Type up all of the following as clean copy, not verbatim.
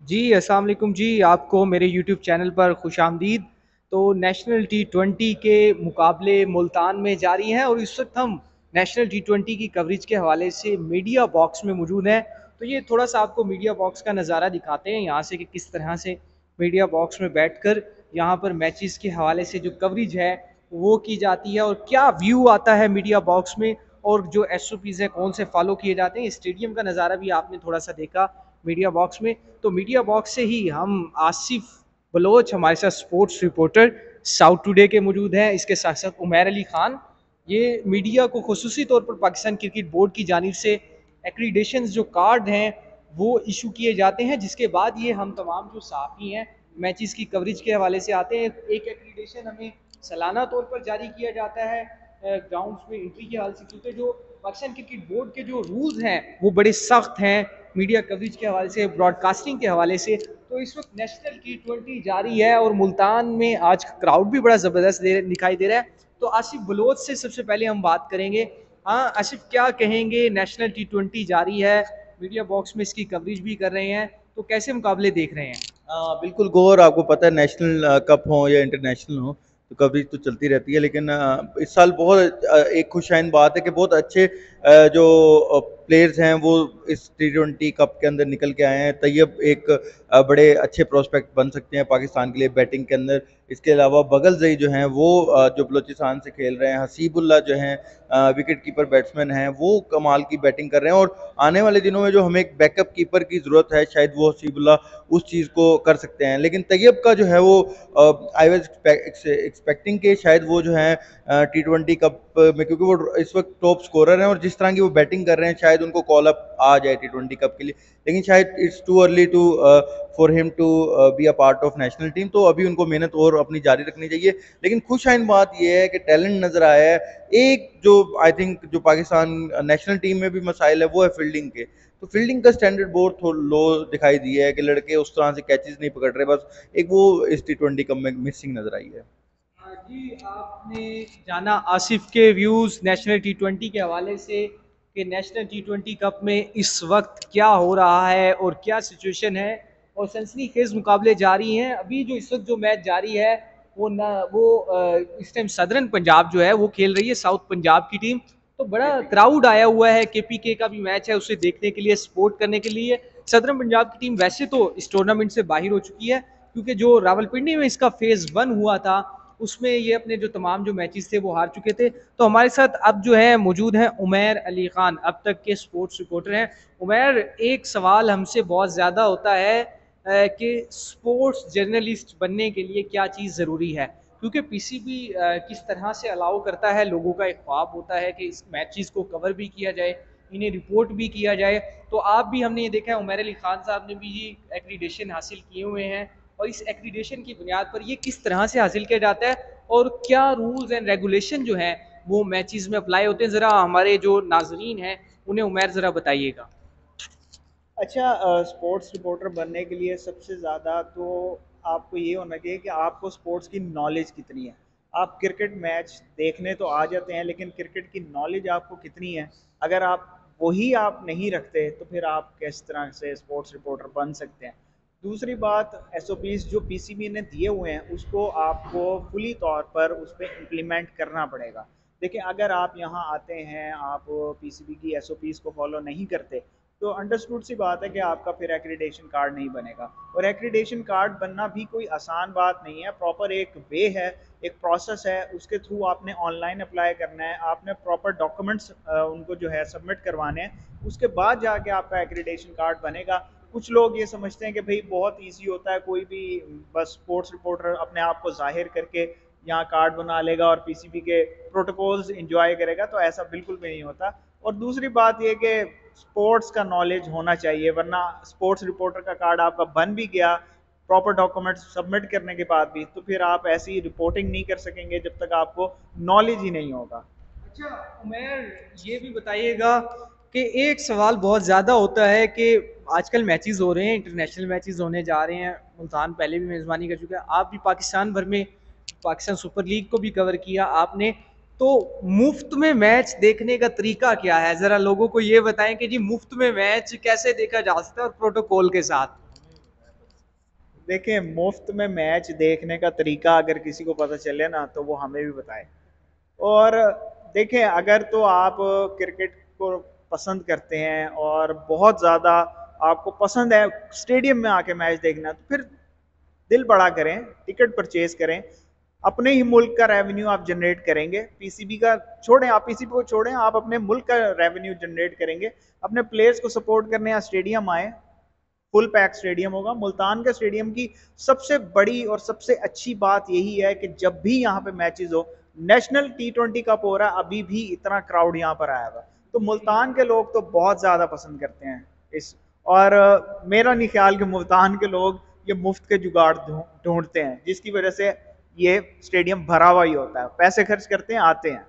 जी, अस्सलाम वालेकुम जी, आपको मेरे यूट्यूब चैनल पर खुशामदीद। तो नेशनल टी20 के मुकाबले मुल्तान में जारी हैं और इस वक्त हम नेशनल टी20 की कवरेज के हवाले से मीडिया बॉक्स में मौजूद हैं। तो ये थोड़ा सा आपको मीडिया बॉक्स का नज़ारा दिखाते हैं यहाँ से कि किस तरह से मीडिया बॉक्स में बैठकर यहाँ पर मैचेस के हवाले से जो कवरेज है वो की जाती है और क्या व्यू आता है मीडिया बॉक्स में, और जो एसओपीज़ हैं कौन से फॉलो किए जाते हैं। स्टेडियम का नज़ारा भी आपने थोड़ा सा देखा मीडिया बॉक्स में। तो मीडिया बॉक्स से ही हम आसिफ बलोच हमारे साथ स्पोर्ट्स रिपोर्टर साउथ टुडे के मौजूद हैं, इसके साथ साथ उमैर अली खान। ये मीडिया को खुसूसी तौर पर पाकिस्तान क्रिकेट बोर्ड की जानिब से एक्रीडेशन जो कार्ड हैं वो इशू किए जाते हैं, जिसके बाद ये हम तमाम जो साफ़ी हैं मैचेस की कवरेज के हवाले से आते हैं। एक एक्रीडेशन हमें सालाना तौर पर जारी किया जाता है ग्राउंड्स में एंट्री के हवाले से, क्योंकि जो पाकिस्तान क्रिकेट बोर्ड के जो रूल्स हैं वो बड़े सख्त हैं मीडिया कवरेज के हवाले से, ब्रॉडकास्टिंग के हवाले से। तो इस वक्त नेशनल टी20 जारी है और मुल्तान में आज क्राउड भी बड़ा ज़बरदस्त दिखाई दे रहा है। तो आसिफ बलोच से सबसे पहले हम बात करेंगे। हाँ आसिफ, क्या कहेंगे? नेशनल टी20 जारी है, मीडिया बॉक्स में इसकी कवरेज भी कर रहे हैं, तो कैसे मुकाबले देख रहे हैं? बिल्कुल गौर, आपको पता है नेशनल कप हो या इंटरनेशनल हो तो कवरेज तो चलती रहती है, लेकिन इस साल बहुत एक खुशहाइन बात है कि बहुत अच्छे जो प्लेयर्स हैं वो इस टी20 कप के अंदर निकल के आए हैं। तैयब एक बड़े अच्छे प्रोस्पेक्ट बन सकते हैं पाकिस्तान के लिए बैटिंग के अंदर। इसके अलावा बगलजई जो हैं वो जो बलोचिस्तान से खेल रहे हैं, हसीबुल्ला जो हैं विकेट कीपर बैट्समैन हैं, वो कमाल की बैटिंग कर रहे हैं। और आने वाले दिनों में जो हमें एक बैकअप कीपर की ज़रूरत है, शायद वो हसीबुल्ला उस चीज़ को कर सकते हैं। लेकिन तैयब का जो है वो आई वाज एक्सपेक्टिंग के शायद वो जो है टी20 कप में, क्योंकि वो इस वक्त टॉप स्कोरर हैं और जिस तरह की वो बैटिंग कर रहे हैं शायद उनको कॉल अप आ जाए टी20 कप के लिए। लेकिन शायद it's too early to for him to be a part of national team, तो अभी उनको मेहनत और अपनी जारी रखनी चाहिए। लेकिन खुश आइन बात यह है कि टैलेंट नज़र आया है। एक जो आई थिंक जो पाकिस्तान नेशनल टीम में भी मसाइल है वो है फील्डिंग के। तो फील्डिंग का स्टैंडर्ड बहुत थोड़ा लो दिखाई दिया है कि लड़के उस तरह से कैचेस नहीं पकड़ रहे, बस एक वो इस टी20 कप में मिसिंग नजर आई है। जी, आपने जाना आसिफ के व्यूज़ नेशनल टी20 के हवाले से कि नेशनल टी20 कप में इस वक्त क्या हो रहा है और क्या सिचुएशन है, और सनसनीखेज मुकाबले जारी हैं। अभी जो इस वक्त जो मैच जारी है वो ना वो इस टाइम सदरन पंजाब जो है वो खेल रही है साउथ पंजाब की टीम। तो बड़ा क्राउड आया हुआ है, केपीके का भी मैच है उसे देखने के लिए, सपोर्ट करने के लिए। सदरन पंजाब की टीम वैसे तो इस टूर्नामेंट से बाहर हो चुकी है, क्योंकि जो रावलपिंडी में इसका फेज़ 1 हुआ था उसमें ये अपने जो तमाम जो मैचेस थे वो हार चुके थे। तो हमारे साथ अब जो है मौजूद हैं उमैर अली खान, अब तक के स्पोर्ट्स रिपोर्टर हैं। उमैर, एक सवाल हमसे बहुत ज़्यादा होता है कि स्पोर्ट्स जर्नलिस्ट बनने के लिए क्या चीज़ ज़रूरी है, क्योंकि पीसीबी किस तरह से अलाउ करता है, लोगों का एक ख्वाब होता है कि इस मैचेस को कवर भी किया जाए, इन्हें रिपोर्ट भी किया जाए। तो आप भी, हमने ये देखा है उमैर अली खान साहब ने भी ये एक्रीडेशन हासिल किए हुए हैं, और इस एक्रीडेशन की बुनियाद पर ये किस तरह से हासिल किया जाता है और क्या रूल्स एंड रेगुलेशन जो हैं वो मैचेस में अप्लाई होते हैं, ज़रा हमारे जो नाजरीन हैं उन्हें उमैर ज़रा बताइएगा। अच्छा, स्पोर्ट्स रिपोर्टर बनने के लिए सबसे ज़्यादा तो आपको ये होना चाहिए कि आपको स्पोर्ट्स की नॉलेज कितनी है। आप क्रिकेट मैच देखने तो आ जाते हैं, लेकिन क्रिकेट की नॉलेज आपको कितनी है? अगर आप वही आप नहीं रखते तो फिर आप किस तरह से स्पोर्ट्स रिपोर्टर बन सकते हैं? दूसरी बात, एसओपीज़ जो पीसीबी ने दिए हुए हैं उसको आपको फुली तौर पर उस पर इम्प्लीमेंट करना पड़ेगा। देखिए, अगर आप यहाँ आते हैं, आप पीसीबी की एसओपीज़ को फॉलो नहीं करते, तो अंडरस्टूड सी बात है कि आपका फिर एक्रीडेशन कार्ड नहीं बनेगा। और एक्रीडेशन कार्ड बनना भी कोई आसान बात नहीं है, प्रॉपर एक वे है, एक प्रोसेस है। उसके थ्रू आपने ऑनलाइन अप्लाई करना है, आपने प्रॉपर डॉक्यूमेंट्स उनको जो है सबमिट करवाने हैं, उसके बाद जाके आपका एक्रीडेशन कार्ड बनेगा। कुछ लोग ये समझते हैं कि भाई बहुत ईजी होता है, कोई भी बस स्पोर्ट्स रिपोर्टर अपने आप को जाहिर करके यहाँ कार्ड बना लेगा और पीसीबी के प्रोटोकॉल्स इंजॉय करेगा, तो ऐसा बिल्कुल भी नहीं होता। और दूसरी बात ये कि स्पोर्ट्स का नॉलेज होना चाहिए, वरना स्पोर्ट्स रिपोर्टर का कार्ड आपका बन भी गया प्रॉपर डॉक्यूमेंट्स सबमिट करने के बाद भी, तो फिर आप ऐसी रिपोर्टिंग नहीं कर सकेंगे जब तक आपको नॉलेज ही नहीं होगा। अच्छा उमैर, ये भी बताइएगा कि एक सवाल बहुत ज़्यादा होता है कि आजकल मैचेस हो रहे हैं, इंटरनेशनल मैचेस होने जा रहे हैं, मुल्तान पहले भी मेज़बानी कर चुका है, आप भी पाकिस्तान भर में पाकिस्तान सुपर लीग को भी कवर किया आपने। तो मुफ्त में मैच देखने का तरीका क्या है, ज़रा लोगों को ये बताएं कि जी मुफ्त में मैच कैसे देखा जा सकता है और प्रोटोकॉल के साथ। देखिए, मुफ्त में मैच देखने का तरीका अगर किसी को पता चले ना तो वो हमें भी बताए। और देखें, अगर तो आप क्रिकेट को पसंद करते हैं और बहुत ज़्यादा आपको पसंद है स्टेडियम में आके मैच देखना, तो फिर दिल बड़ा करें, टिकट परचेज करें, अपने ही मुल्क का रेवेन्यू आप जनरेट करेंगे। पीसीबी का छोड़ें, आप पीसीबी को छोड़ें, आप अपने मुल्क का रेवेन्यू जनरेट करेंगे। अपने प्लेयर्स को सपोर्ट करने यहाँ स्टेडियम आए, फुल पैक स्टेडियम होगा। मुल्तान के स्टेडियम की सबसे बड़ी और सबसे अच्छी बात यही है कि जब भी यहाँ पे मैचेस हो, नेशनल टी20 कप हो रहा है, अभी भी इतना क्राउड यहाँ पर आया हुआ, तो मुल्तान के लोग तो बहुत ज़्यादा पसंद करते हैं इस। और मेरा नहीं ख्याल कि मुल्तान के लोग ये मुफ्त के जुगाड़ ढूंढते हैं, जिसकी वजह से ये स्टेडियम भरा हुआ ही होता है। पैसे खर्च करते हैं, आते हैं।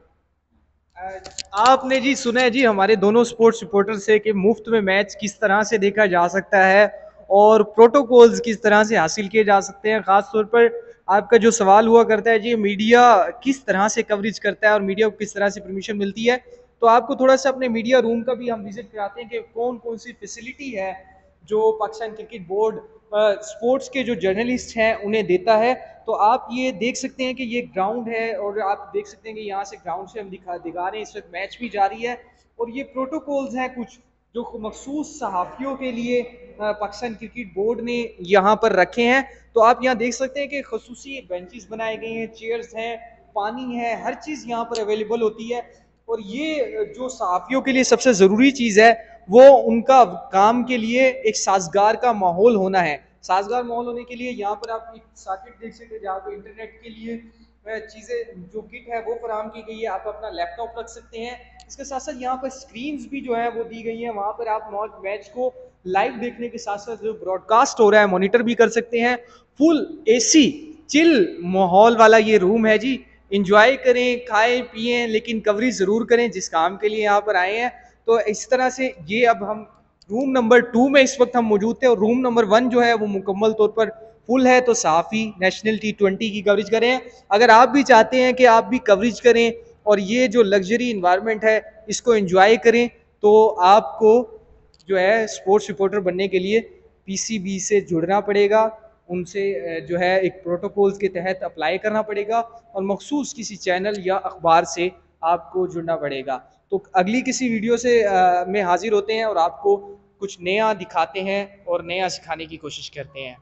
आपने जी सुना है जी हमारे दोनों स्पोर्ट्स रिपोर्टर से कि मुफ्त में मैच किस तरह से देखा जा सकता है और प्रोटोकॉल्स किस तरह से हासिल किए जा सकते हैं। खास तौर पर आपका जो सवाल हुआ करता है जी, मीडिया किस तरह से कवरेज करता है और मीडिया को किस तरह से परमिशन मिलती है, तो आपको थोड़ा सा अपने मीडिया रूम का भी हम विजिट कराते हैं कि कौन कौन सी फैसिलिटी है जो पाकिस्तान क्रिकेट बोर्ड स्पोर्ट्स के जो जर्नलिस्ट हैं उन्हें देता है। तो आप ये देख सकते हैं कि ये ग्राउंड है और आप देख सकते हैं कि यहाँ से ग्राउंड से हम दिखा रहे हैं, इस वक्त मैच भी जारी है। और ये प्रोटोकॉल्स हैं कुछ जो मखसूस सहाफ़ियों के लिए पाकिस्तान क्रिकेट बोर्ड ने यहाँ पर रखे हैं। तो आप यहाँ देख सकते हैं कि खसूसी बेंचेस बनाए गए हैं, चेयर्स हैं, पानी है, हर चीज़ यहाँ पर अवेलेबल होती है। और ये जो सहाफ़ियों के लिए सबसे ज़रूरी चीज़ है वो उनका काम के लिए एक साजगार का माहौल होना है। साजगार माहौल होने के लिए यहाँ पर आप एक सॉकेट देख सकते हैं जहाँ पर इंटरनेट के लिए चीज़ें जो किट है वो फराम की गई है। आप अपना लैपटॉप रख सकते हैं। इसके साथ साथ यहाँ पर स्क्रीन्स भी जो है वो दी गई हैं, वहाँ पर आप मैच को लाइव देखने के साथ साथ जो ब्रॉडकास्ट हो रहा है मॉनिटर भी कर सकते हैं। फुल एसी चिल माहौल वाला ये रूम है जी। इंजॉय करें, खाएं पिएं, लेकिन कवरेज ज़रूर करें जिस काम के लिए यहाँ पर आए हैं। तो इस तरह से ये अब हम रूम नंबर 2 में इस वक्त हम मौजूद थे और रूम नंबर 1 जो है वो मुकम्मल तौर पर फुल है। तो साफ़ी नेशनल टी20 की कवरेज करें। अगर आप भी चाहते हैं कि आप भी कवरेज करें और ये जो लग्जरी इन्वायरमेंट है इसको एंजॉय करें, तो आपको जो है स्पोर्ट्स रिपोर्टर बनने के लिए पीसीबी से जुड़ना पड़ेगा। उनसे जो है एक प्रोटोकॉल्स के तहत अप्लाई करना पड़ेगा और मखसूस किसी चैनल या अखबार से आपको जुड़ना पड़ेगा। तो अगली किसी वीडियो से में हाजिर होते हैं और आपको कुछ नया दिखाते हैं और नया सिखाने की कोशिश करते हैं।